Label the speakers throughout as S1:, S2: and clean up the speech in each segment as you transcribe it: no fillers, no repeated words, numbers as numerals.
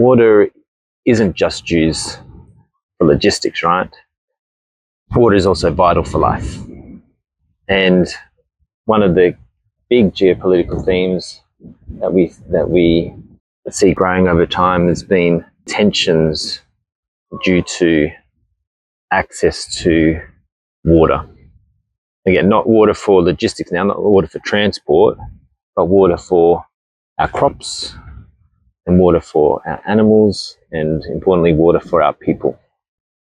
S1: water isn't just used for logistics, right? Water is also vital for life. And one of the big geopolitical themes that we see growing over time has been tensions due to access to water. Again, not water for logistics now, not water for transport, but water for our crops and water for our animals, and importantly, water for our people.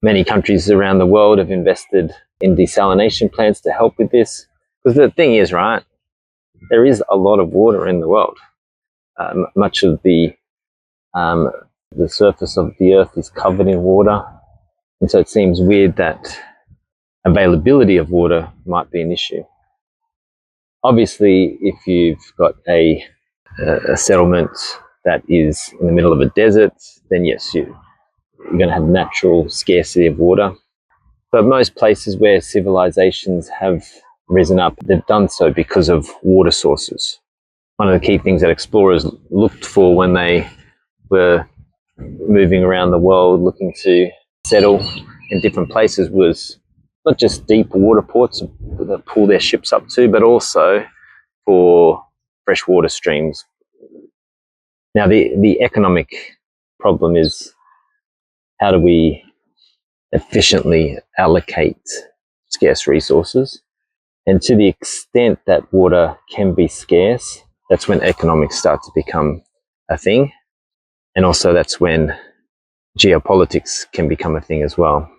S1: Many countries around the world have invested in desalination plants to help with this. Because the thing is, right, there is a lot of water in the world. Much of the surface of the earth is covered in water. And so it seems weird that availability of water might be an issue. Obviously, if you've got a settlement that is in the middle of a desert, then yes, you're going to have natural scarcity of water. But most places where civilizations have risen up, they've done so because of water sources. One of the key things that explorers looked for when they were moving around the world looking to settle in different places was not just deep water ports that pull their ships up to, but also for freshwater streams. Now, the economic problem is, how do we efficiently allocate scarce resources? And to the extent that water can be scarce, that's when economics start to become a thing. And also that's when geopolitics can become a thing as well.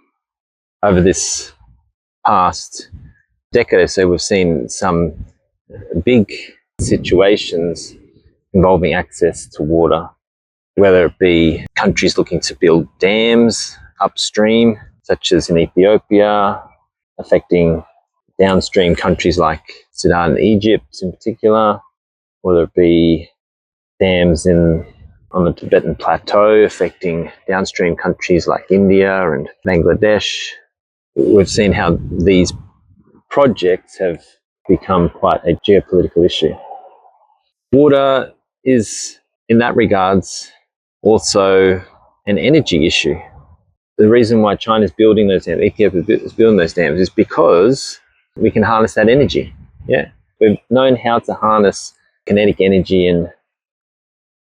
S1: Over this past decade or so, we've seen some big situations involving access to water, whether it be countries looking to build dams upstream, such as in Ethiopia, affecting downstream countries like Sudan and Egypt in particular, whether it be dams on the Tibetan Plateau affecting downstream countries like India and Bangladesh. We've seen how these projects have become quite a geopolitical issue. Water is, in that regards, also an energy issue. The reason why China's building those dams, Ethiopia is building those dams, is because we can harness that energy. Yeah, we've known how to harness kinetic energy and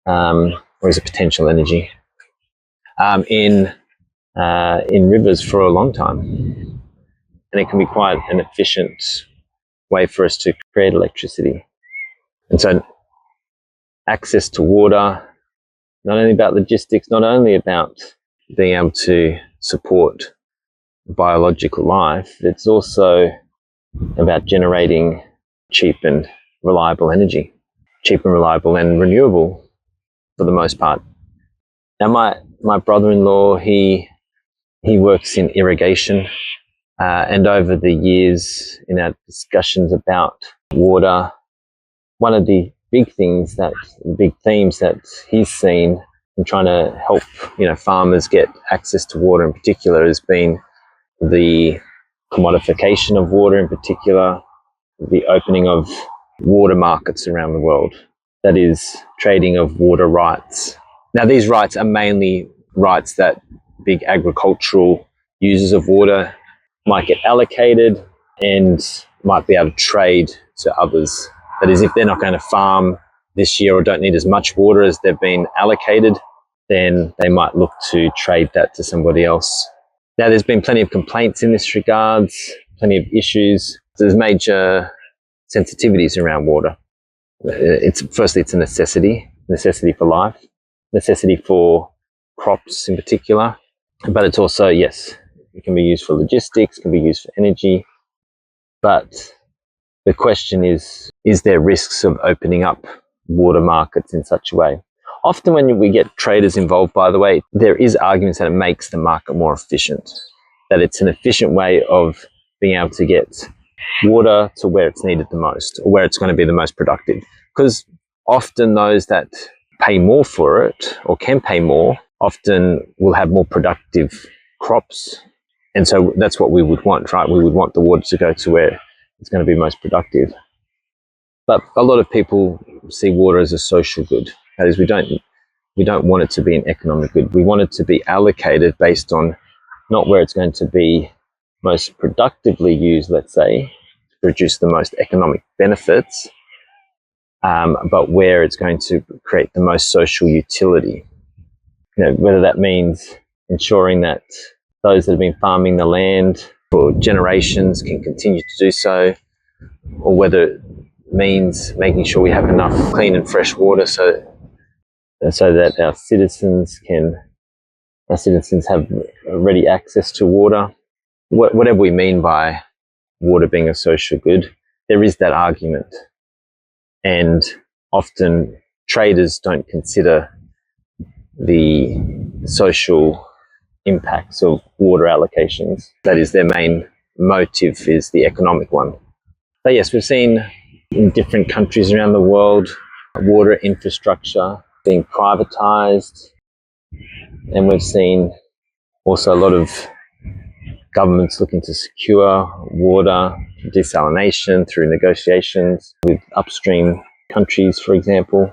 S1: or is it potential energy in rivers for a long time, and it can be quite an efficient way for us to create electricity. And so, access to water, not only about logistics, not only about being able to support biological life, it's also about generating cheap and reliable energy, cheap and reliable and renewable for the most part. Now, my brother-in-law, he works in irrigation, and over the years in our discussions about water, one of the big themes that he's seen in trying to help farmers get access to water in particular has been the commodification of water, in particular the opening of water markets around the world. That is, trading of water rights. Now, these rights are mainly rights that big agricultural users of water might get allocated and might be able to trade to others. That is, if they're not going to farm this year or don't need as much water as they've been allocated, then they might look to trade that to somebody else. Now, there's been plenty of complaints in this regards, plenty of issues. There's major sensitivities around water. Firstly, it's a necessity for life, necessity for crops in particular, but it's also, yes, it can be used for logistics, can be used for energy. But the question is there risks of opening up water markets in such a way? Often when we get traders involved, by the way, there is arguments that it makes the market more efficient, that it's an efficient way of being able to get water to where it's needed the most, or where it's going to be the most productive. Because often those that pay more for it, or can pay more, often will have more productive crops. And so that's what we would want, right? We would want the water to go to where it's going to be most productive. But a lot of people see water as a social good. That is, we don't We don't want it to be an economic good. We want it to be allocated based on not where it's going to be most productively used, let's say, to produce the most economic benefits, but where it's going to create the most social utility. Whether that means ensuring that those that have been farming the land for generations can continue to do so, or whether it means making sure we have enough clean and fresh water so that our citizens have ready access to water. Whatever we mean by water being a social good, there is that argument. And often traders don't consider the social impacts of water allocations. That is their main motive, is the economic one. But yes, we've seen in different countries around the world water infrastructure being privatized, and we've seen also a lot of governments looking to secure water desalination through negotiations with upstream countries, for example.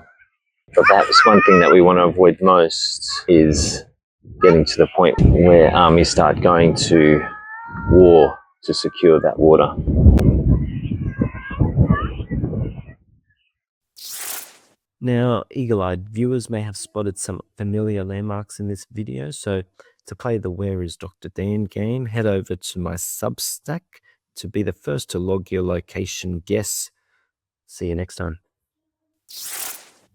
S1: But perhaps one thing that we want to avoid most is getting to the point where armies start going to war to secure that water.
S2: Now, eagle-eyed viewers may have spotted some familiar landmarks in this video, so to play the Where is Dr. Dan game, head over to my Substack to be the first to log your location guess. See you next time.